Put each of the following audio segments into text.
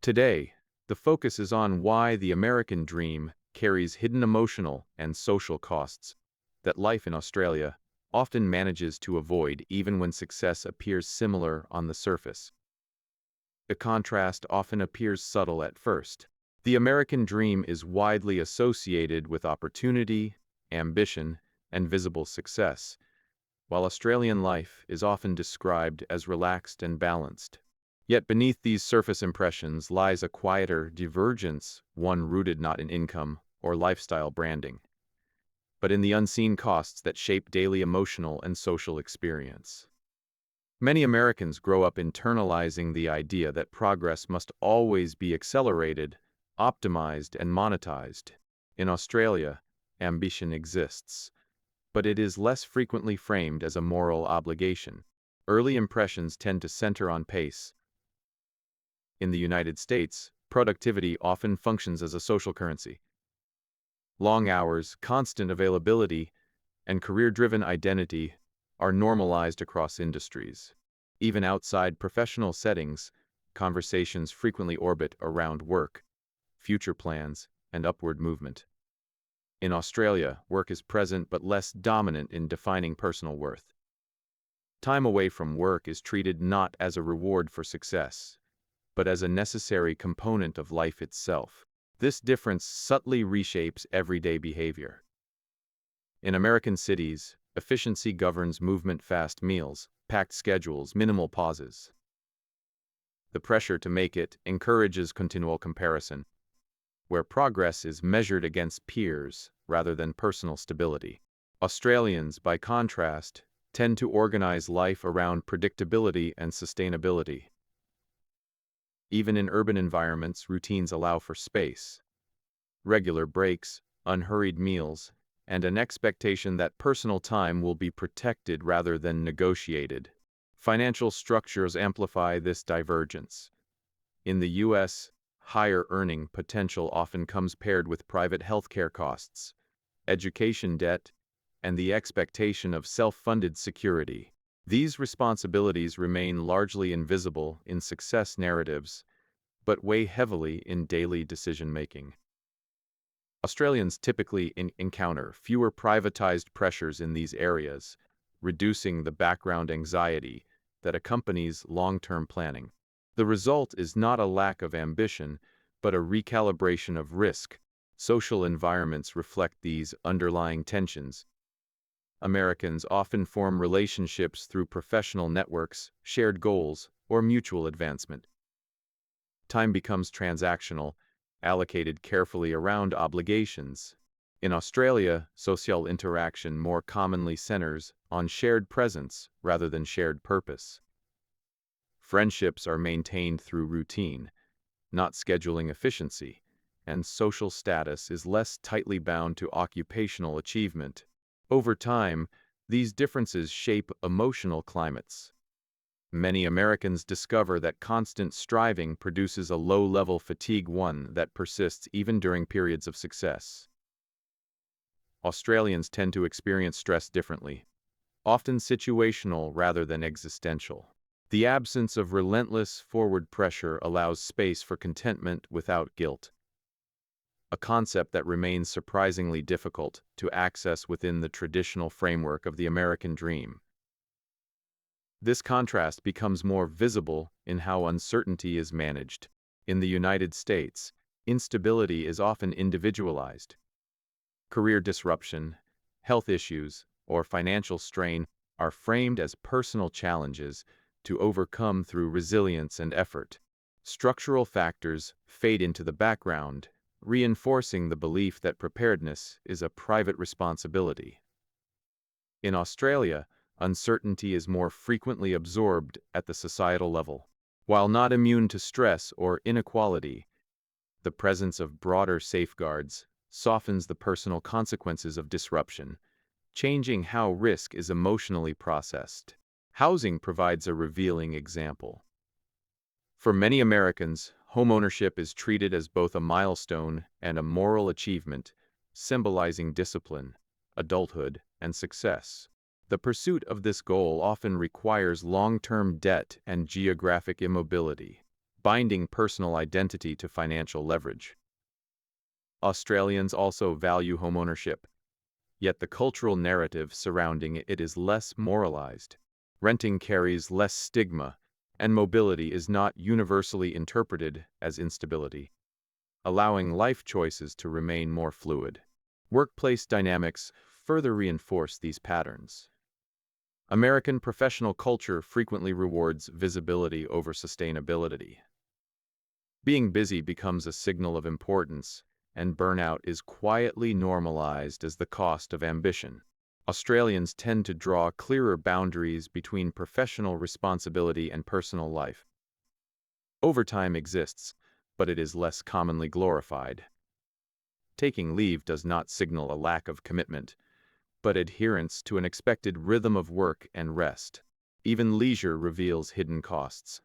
Today, the focus is on why the American dream carries hidden emotional and social costs that life in Australia often manages to avoid even when success appears similar on the surface. The contrast often appears subtle at first. The American dream is widely associated with opportunity, ambition, and visible success, while Australian life is often described as relaxed and balanced. Yet beneath these surface impressions lies a quieter divergence, one rooted not in income or lifestyle branding, but in the unseen costs that shape daily emotional and social experience. Many Americans grow up internalizing the idea that progress must always be accelerated, optimized, and monetized. In Australia, ambition exists, but it is less frequently framed as a moral obligation. Early impressions tend to center on pace. In the United States, productivity often functions as a social currency. Long hours, constant availability, and career-driven identity are normalized across industries. Even outside professional settings, conversations frequently orbit around work, future plans, and upward movement. In Australia, work is present but less dominant in defining personal worth. Time away from work is treated not as a reward for success, but as a necessary component of life itself. This difference subtly reshapes everyday behavior. In American cities, efficiency governs movement, fast meals, packed schedules, minimal pauses. The pressure to make it encourages continual comparison, where progress is measured against peers rather than personal stability. Australians, by contrast, tend to organize life around predictability and sustainability. Even in urban environments, routines allow for space, regular breaks, unhurried meals, and an expectation that personal time will be protected rather than negotiated. Financial structures amplify this divergence. In the U.S., higher earning potential often comes paired with private healthcare costs, education debt, and the expectation of self-funded security. These responsibilities remain largely invisible in success narratives, but weigh heavily in daily decision-making. Australians typically encounter fewer privatized pressures in these areas, reducing the background anxiety that accompanies long-term planning. The result is not a lack of ambition, but a recalibration of risk. Social environments reflect these underlying tensions. Americans often form relationships through professional networks, shared goals, or mutual advancement. Time becomes transactional, allocated carefully around obligations. In Australia, social interaction more commonly centers on shared presence rather than shared purpose. Friendships are maintained through routine, not scheduling efficiency, and social status is less tightly bound to occupational achievement. Over time, these differences shape emotional climates. Many Americans discover that constant striving produces a low-level fatigue, one that persists even during periods of success. Australians tend to experience stress differently, often situational rather than existential. The absence of relentless forward pressure allows space for contentment without guilt, a concept that remains surprisingly difficult to access within the traditional framework of the American dream. This contrast becomes more visible in how uncertainty is managed. In the United States, instability is often individualized. Career disruption, health issues, or financial strain are framed as personal challenges to overcome through resilience and effort. Structural factors fade into the background, reinforcing the belief that preparedness is a private responsibility. In Australia, uncertainty is more frequently absorbed at the societal level. While not immune to stress or inequality, the presence of broader safeguards softens the personal consequences of disruption, changing how risk is emotionally processed. Housing provides a revealing example. For many Americans, homeownership is treated as both a milestone and a moral achievement, symbolizing discipline, adulthood, and success. The pursuit of this goal often requires long-term debt and geographic immobility. binding personal identity to financial leverage. Australians also value homeownership, yet the cultural narrative surrounding it is less moralized. Renting carries less stigma, and mobility is not universally interpreted as instability, allowing life choices to remain more fluid. Workplace dynamics further reinforce these patterns. American professional culture frequently rewards visibility over sustainability. Being busy becomes a signal of importance, and burnout is quietly normalized as the cost of ambition. Australians tend to draw clearer boundaries between professional responsibility and personal life. Overtime exists, but it is less commonly glorified. Taking leave does not signal a lack of commitment, but adherence to an expected rhythm of work and rest. Even leisure reveals hidden costs.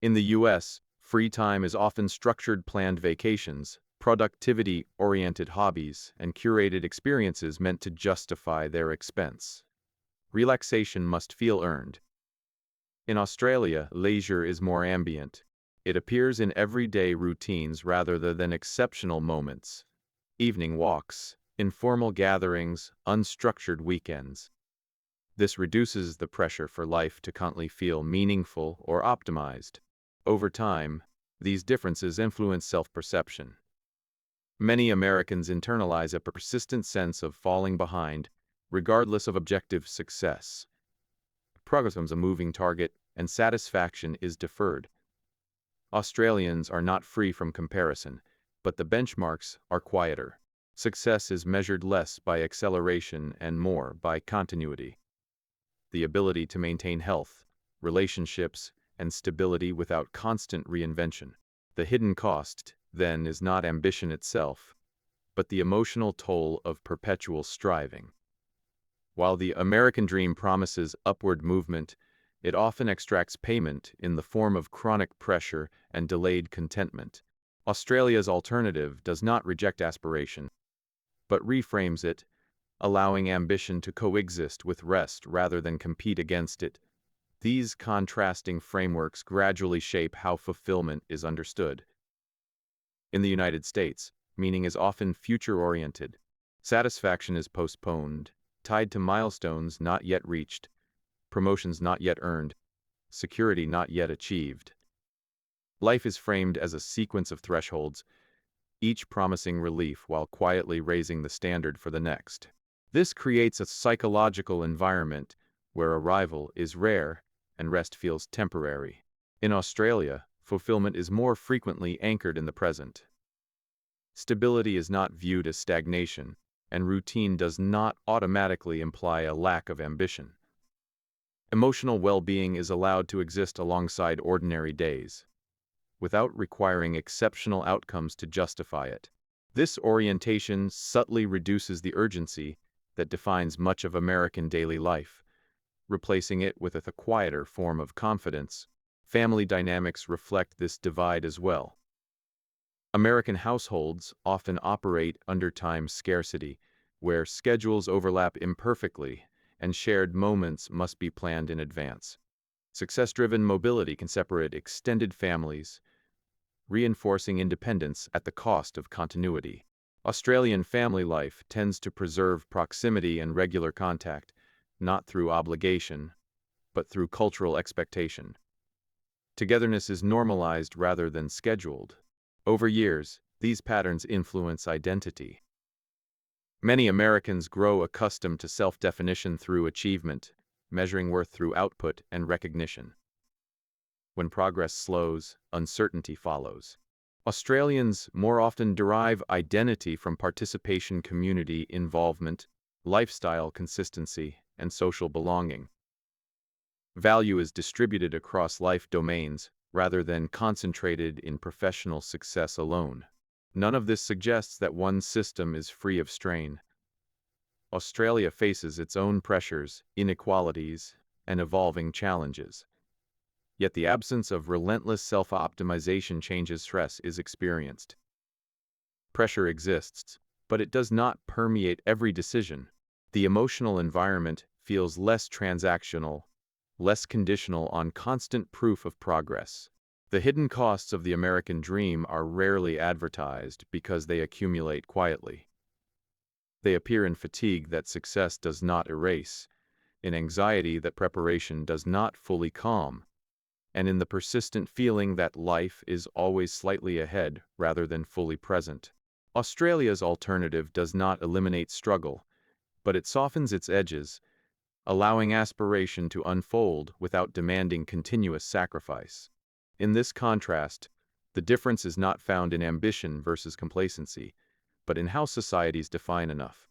In the US, free time is often structured planned vacations, productivity-oriented hobbies, and curated experiences meant to justify their expense. Relaxation must feel earned. In Australia, leisure is more ambient. It appears in everyday routines rather than exceptional moments. Evening walks, informal gatherings, unstructured weekends. This reduces the pressure for life to constantly feel meaningful or optimized. Over time, these differences influence self-perception. Many Americans internalize a persistent sense of falling behind, regardless of objective success. Progress becomes a moving target, and satisfaction is deferred. Australians are not free from comparison, but the benchmarks are quieter. Success is measured less by acceleration and more by continuity. The ability to maintain health, relationships, and stability without constant reinvention. The hidden cost, then, is not ambition itself, but the emotional toll of perpetual striving. While the American dream promises upward movement, it often extracts payment in the form of chronic pressure and delayed contentment. Australia's alternative does not reject aspiration, but reframes it, allowing ambition to coexist with rest rather than compete against it. These contrasting frameworks gradually shape how fulfillment is understood. In the United States, meaning is often future-oriented. Satisfaction is postponed, tied to milestones not yet reached, promotions not yet earned, security not yet achieved. Life is framed as a sequence of thresholds, each promising relief while quietly raising the standard for the next. This creates a psychological environment where arrival is rare and rest feels temporary. In Australia, fulfillment is more frequently anchored in the present. Stability is not viewed as stagnation, and routine does not automatically imply a lack of ambition. Emotional well-being is allowed to exist alongside ordinary days, without requiring exceptional outcomes to justify it. This orientation subtly reduces the urgency that defines much of American daily life, replacing it with a quieter form of confidence. Family dynamics reflect this divide as well. American households often operate under time scarcity, where schedules overlap imperfectly and shared moments must be planned in advance. Success-driven mobility can separate extended families, reinforcing independence at the cost of continuity. Australian family life tends to preserve proximity and regular contact, not through obligation, but through cultural expectation. Togetherness is normalized rather than scheduled. Over years, these patterns influence identity. Many Americans grow accustomed to self-definition through achievement, measuring worth through output and recognition. When progress slows, uncertainty follows. Australians more often derive identity from participation, community involvement, lifestyle consistency, and social belonging. Value is distributed across life domains rather than concentrated in professional success alone. None of this suggests that one system is free of strain. Australia faces its own pressures, inequalities, and evolving challenges. Yet the absence of relentless self-optimization changes stress is experienced. Pressure exists, but it does not permeate every decision. The emotional environment feels less transactional, less conditional on constant proof of progress. The hidden costs of the American dream are rarely advertised because they accumulate quietly. They appear in fatigue that success does not erase, in anxiety that preparation does not fully calm, and in the persistent feeling that life is always slightly ahead rather than fully present. Australia's alternative does not eliminate struggle, but it softens its edges, allowing aspiration to unfold without demanding continuous sacrifice. In this contrast, the difference is not found in ambition versus complacency, but in how societies define enough.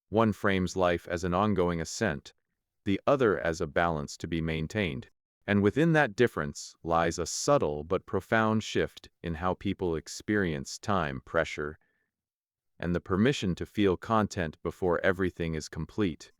One frames life as an ongoing ascent, the other as a balance to be maintained. And within that difference lies a subtle but profound shift in how people experience time, pressure, and the permission to feel content before everything is complete.